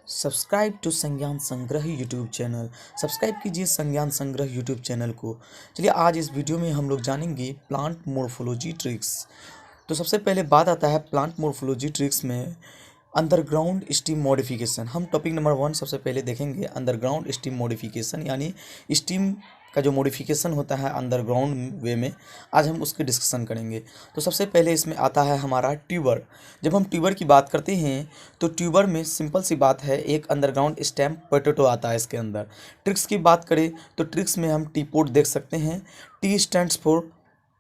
Subscribe to संज्ञान संग्रह YouTube channel. Subscribe कीजिए संज्ञान संग्रह यूट्यूब चैनल को। चलिए आज इस वीडियो में हम लोग जानेंगे प्लांट मोर्फोलॉजी ट्रिक्स। तो सबसे पहले बात आता है प्लांट मोर्फोलॉजी ट्रिक्स में अंडरग्राउंड स्टीम मॉडिफिकेशन। हम टॉपिक नंबर 1 सबसे पहले देखेंगे अंडरग्राउंड स्टीम मॉडिफिकेशन, यानी स्टीम का जो मॉडिफिकेशन होता है अंडरग्राउंड वे में, आज हम उसके डिस्कशन करेंगे। तो सबसे पहले इसमें आता है हमारा ट्यूबर। जब हम ट्यूबर की बात करते हैं तो ट्यूबर में सिंपल सी बात है, एक अंडरग्राउंड स्टेम पोटैटो आता है इसके अंदर। ट्रिक्स की बात करें तो ट्रिक्स में हम टी पोट देख सकते हैं। T stands for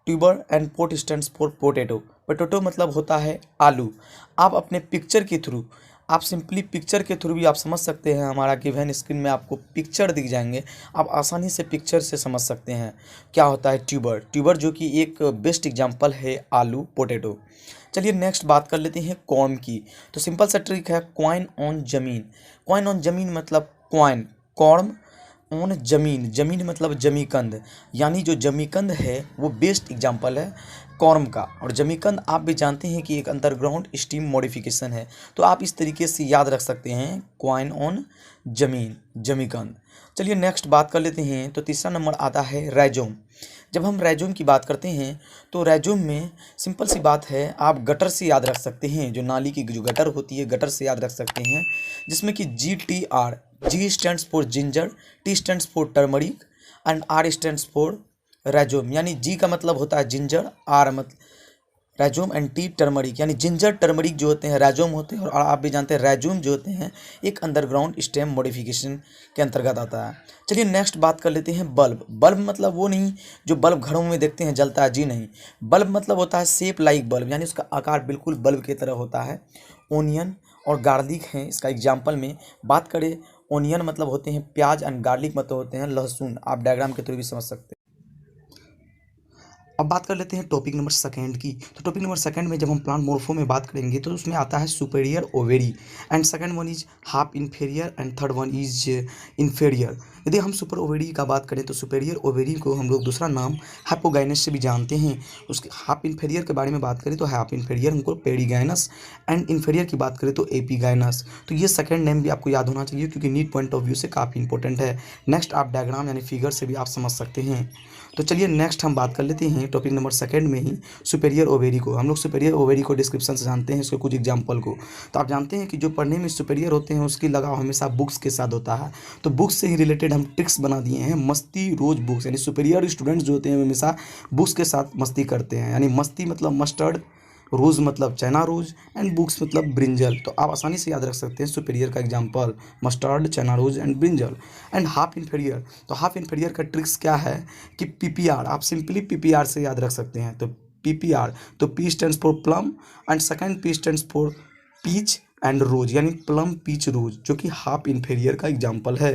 tuber and pot stands for potato. Potato मतलब होता है आलू। आप अपने पिक्चर के थ्रू, आप सिंपली पिक्चर के थ्रू भी आप समझ सकते हैं। हमारा गिवन स्क्रीन में आपको पिक्चर दिख जाएंगे, आप आसानी से पिक्चर से समझ सकते हैं क्या होता है ट्यूबर। ट्यूबर जो कि एक बेस्ट एग्जांपल है आलू पोटैटो। चलिए नेक्स्ट बात कर लेते हैं कॉर्म की। तो सिंपल सा ट्रिक है कॉइन ऑन जमीन। कॉइन ऑन जमीन मतलब कॉइन, कॉर्म ऑन जमीन, जमीन मतलब जमीकंद, यानी जो जमीकंद है वो बेस्ट एग्जांपल है कॉर्म का। और जमीकंद आप भी जानते हैं कि एक अंडरग्राउंड स्टीम मॉडिफिकेशन है, तो आप इस तरीके से याद रख सकते हैं कॉइन ऑन जमीन, जमीकंद। चलिए नेक्स्ट बात कर लेते हैं। तो तीसरा नंबर आता है रैजोम। जब हम रैजोम की बात करते हैं तो रैजोम में सिंपल सी बात है, आप गटर से याद रख सकते हैं। जो नाली की जो गटर होती है, गटर से याद रख सकते हैं, जिसमें कि GTR, G stands for ginger, T stands for turmeric and R stands for rhizome. यानी G का मतलब होता है जिंजर, R मतलब रैजोम एंड टी टर्मरिक, यानी जिंजर टर्मरिक जो होते हैं रैजोम होते हैं। और आप भी जानते हैं रैजोम जो होते हैं एक अंडरग्राउंड स्टेम मॉडिफिकेशन के अंतर्गत आता है। चलिए नेक्स्ट बात कर लेते हैं बल्ब। बल्ब मतलब वो नहीं जो बल्ब घरों में देखते हैं जलता है, जी नहीं। बल्ब मतलब होता है शेप लाइक बल्ब, यानी उसका आकार बिल्कुल बल्ब की तरह होता है। ओनियन और गार्लिक हैं इसका एग्जाम्पल में बात करें। ओनियन मतलब होते हैं प्याज एंड गार्लिक मतलब होते हैं लहसुन। आप डायग्राम के थ्रू भी समझ सकते हैं। अब बात कर लेते हैं टॉपिक नंबर 2 की। तो टॉपिक नंबर 2 में जब हम प्लांट मोर्फो में बात करेंगे तो उसमें आता है superior ovary and second one is half inferior and third one is inferior. यदि हम सुपर ओवेरी का बात करें तो सुपेरियर ओवेरी को हम लोग दूसरा नाम हाइपोगाइनस से भी जानते हैं। उसके हाफ इन्फेरियर के बारे में बात करें तो हाफ इन्फेरियर हमको पेरीगाइनस एंड इन्फेरियर की बात करें तो एपीगाइनस। तो ये सेकंड नेम भी आपको याद होना चाहिए क्योंकि नीट पॉइंट ऑफ व्यू से काफ़ी इंपॉर्टेंट है। नेक्स्ट आप डायग्राम यानी फिगर से भी आप समझ सकते हैं। तो चलिए नेक्स्ट हम बात कर लेते हैं टॉपिक नंबर 2 में ही सुपेरियर ओवेरी को। हम लोग सुपेरियर ओवेरी को डिस्क्रिप्शन से जानते हैं, इसके कुछ एग्जांपल को। तो आप जानते हैं कि जो पढ़ने में सुपेरियर होते हैं उसकी लगाव हमेशा बुक्स के साथ होता है। तो बुक्स से ही रिलेटेड हम ट्रिक्स बना दिए हैं। मस्ती रोज बुक्स, यानी सुपेरियर स्टूडेंट्स जो होते हैं हमेशा बुक्स के साथ मस्ती करते हैं। यानी मस्ती मतलब मस्टर्ड, रोज़ मतलब चाइना रोज एंड बुक्स मतलब ब्रिंजल। तो आप आसानी से याद रख सकते हैं सुपेरियर का example mustard, China rose and brinjal. And half inferior, तो हाफ इन्फेरियर का ट्रिक्स क्या है कि PPR, आप सिंपली PPR से याद रख सकते हैं। तो PPR, तो P stands for plum and second P stands for peach and rose, यानी प्लम पीच रोज, जो कि हाफ इन्फेरियर का एग्जाम्पल है।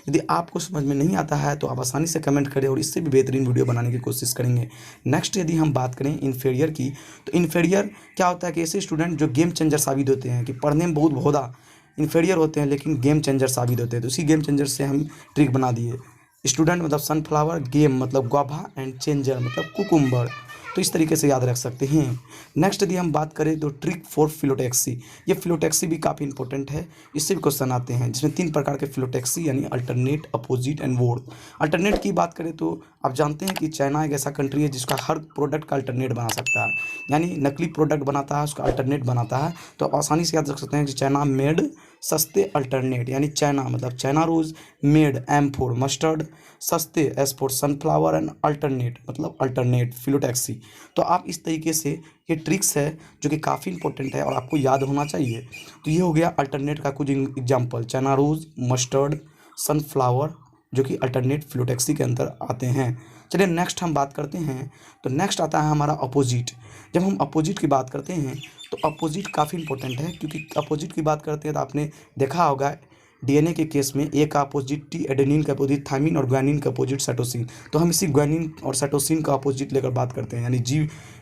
यदि आपको समझ में नहीं आता है तो आप आसानी से कमेंट करें और इससे भी बेहतरीन वीडियो बनाने की कोशिश करेंगे। नेक्स्ट यदि हम बात करें इन्फेरियर की, तो इन्फेरियर क्या होता है कि ऐसे स्टूडेंट जो गेम चेंजर साबित होते हैं, कि पढ़ने में बहुत भोदा इन्फेरियर होते हैं लेकिन गेम चेंजर साबित होते हैं। तो उसी गेम चेंजर से हम ट्रिक बना दिए। स्टूडेंट मतलब सनफ्लावर, गेम मतलब गुआवा एंड चेंजर मतलब कुकुम्बर। तो इस तरीके से याद रख सकते हैं। नेक्स्ट यदि हम बात करें तो ट्रिक फॉर फिलोटैक्सी, ये फिलोटैक्सी भी काफ़ी इंपॉर्टेंट है, इससे भी क्वेश्चन आते हैं, जिसमें 3 प्रकार के फिलोटैक्सी यानी alternate, opposite and whorled. Alternate की बात करें तो आप जानते हैं कि चाइना एक ऐसा कंट्री है जिसका हर प्रोडक्ट का अल्टरनेट बना सकता है, यानी नकली प्रोडक्ट बनाता है उसका अल्टरनेट बनाता है। तो आप आसानी से याद रख सकते हैं कि चाइना मेड सस्ते अल्टरनेट, यानी चाइना मतलब China rose, made M for mustard, सस्ते S for sunflower and alternate मतलब अल्टरनेट फिलोटैक्सी। तो आप इस तरीके से ये ट्रिक्स है जो कि काफ़ी इंपॉर्टेंट है और आपको याद होना चाहिए। तो ये हो गया अल्टरनेट का कुछ example, China rose, mustard, sunflower, जो कि अल्टरनेट फिलोटैक्सी के अंदर आते हैं। चलिए नेक्स्ट हम बात करते हैं। तो नेक्स्ट आता है हमारा अपोजिट। जब हम अपोजिट की बात करते हैं तो अपोजिट काफ़ी इंपॉर्टेंट है, क्योंकि अपोजिट की बात करते हैं तो आपने देखा होगा DNA के केस में ए का अपोजिट T, एडेनिन का अपोजिट थायमिन और ग्वानिन का अपोजिट साइटोसिन। तो हम इसी ग्वानिन और साइटोसिन का अपोजिट लेकर बात करते हैं, यानी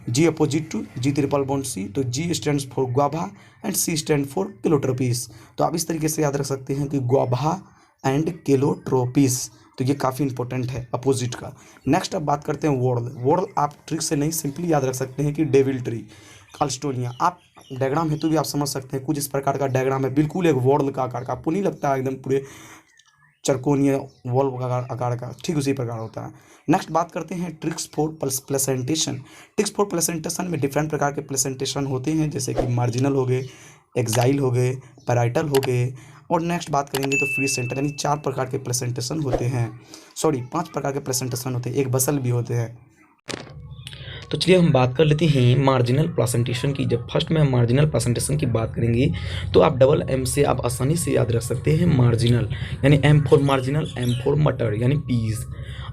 G opposite to G triple bond C। तो G stands for guava and C stand for calotropis. तो आप इस तरीके से याद रख सकते हैं कि गुआवा एंड केलोट्रोपिस। तो ये काफ़ी इंपॉर्टेंट है अपोजिट का। नेक्स्ट अब बात करते हैं वर्ड। वर्ड आप ट्रिक से नहीं सिंपली याद रख सकते हैं कि डेविल ट्री, अल्स्टोनिया। आप डायग्राम हेतु भी आप समझ सकते हैं, कुछ इस प्रकार का डायग्राम है, बिल्कुल एक वर्ल का आकार का, आपको नहीं लगता है एकदम पूरे चरकोनिया वॉल का आकार का, ठीक उसी प्रकार होता है। नेक्स्ट बात करते हैं tricks for placentation. Tricks for placentation में डिफरेंट प्रकार के प्लेसेंटेशन होते हैं, जैसे कि मार्जिनल हो गए, एक्साइल हो गए, पैराइटल हो गए, और नेक्स्ट बात करेंगे तो फ्री सेंटर, यानी 4 प्रकार के प्लेसेंटेशन होते हैं, सॉरी 5 प्रकार के प्लेसेंटेशन होते हैं, एक बसल भी होते हैं। तो चलिए हम बात कर लेते हैं मार्जिनल प्लेसेंटेशन की। जब फर्स्ट में हम मार्जिनल प्लेसेंटेशन की बात करेंगे तो आप डबल एम से आप आसानी से याद रख सकते हैं मार्जिनल, यानी M for marginal, M for मटर यानी पीस।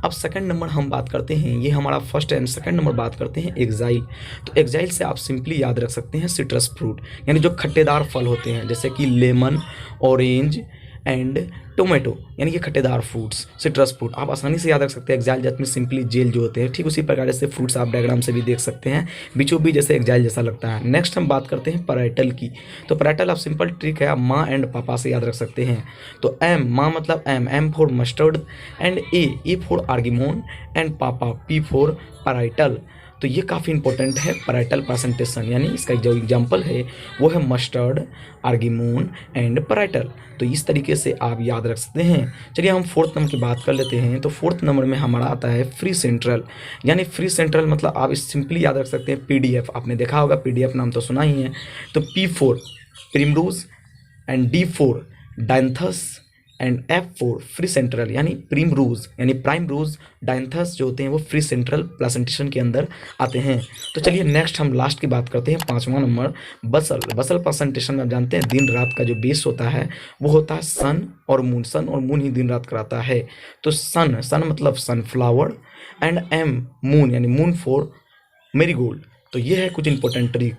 अब सेकंड नंबर हम बात करते हैं, ये हमारा फर्स्ट एंड सेकंड नंबर बात करते हैं एक्साइल। तो एक्साइल से आप सिंपली याद रख सकते हैं सिट्रस फ्रूट, यानी जो खट्टेदार फल होते हैं, जैसे कि लेमन, ऑरेंज एंड टोमेटो, यानी कि खट्टेदार फ्रूट्स, सिट्रस फ्रूट आप आसानी से याद रख सकते हैं। एक्साइल जात में सिंपली जेल जो होते हैं, ठीक उसी प्रकार से फ्रूट्स आप डायग्राम से भी देख सकते हैं, बीचों बीच जैसे एक्साइल जैसा लगता है। नेक्स्ट हम बात करते हैं पैराइटल की। तो पैराइटल आप सिंपल ट्रिक है, आप माँ एंड पापा से याद रख सकते हैं। तो एम, माँ मतलब M, M for mustard, and A for argemone, and पापा पी फॉर पैराइटल। तो ये काफ़ी इंपॉर्टेंट है पैराइटल प्रेजेंटेशन, यानी इसका जो एग्जाम्पल है वो है मस्टर्ड, आर्गिमोन एंड पैराइटल। तो इस तरीके से आप याद रख सकते हैं। चलिए हम फोर्थ नंबर की बात कर लेते हैं। तो फोर्थ नंबर में हमारा आता है फ्री सेंट्रल, यानी फ्री सेंट्रल मतलब आप इस सिंपली याद रख सकते हैं पीडीएफ, आपने देखा होगा पीडीएफ नाम तो सुना ही है। तो P4 primrose and D4 dianthus and F4 free central, यानी प्रिमरोज यानी प्राइम रोज, डायंथस जो होते हैं वो फ्री सेंट्रल प्लेसेंटेशन के अंदर आते हैं। तो चलिए नेक्स्ट हम लास्ट की बात करते हैं, 5वां नंबर बसल। बसल प्लेसेंटेशन में आप जानते हैं दिन रात का जो बेस होता है वो होता है सन और मून, सन और मून ही दिन रात कराता है। तो सन, सन मतलब सनफ्लावर, एंड एम मून यानी मून फॉर मेरीगोल्ड। तो ये है कुछ इंपॉर्टेंट ट्रिक।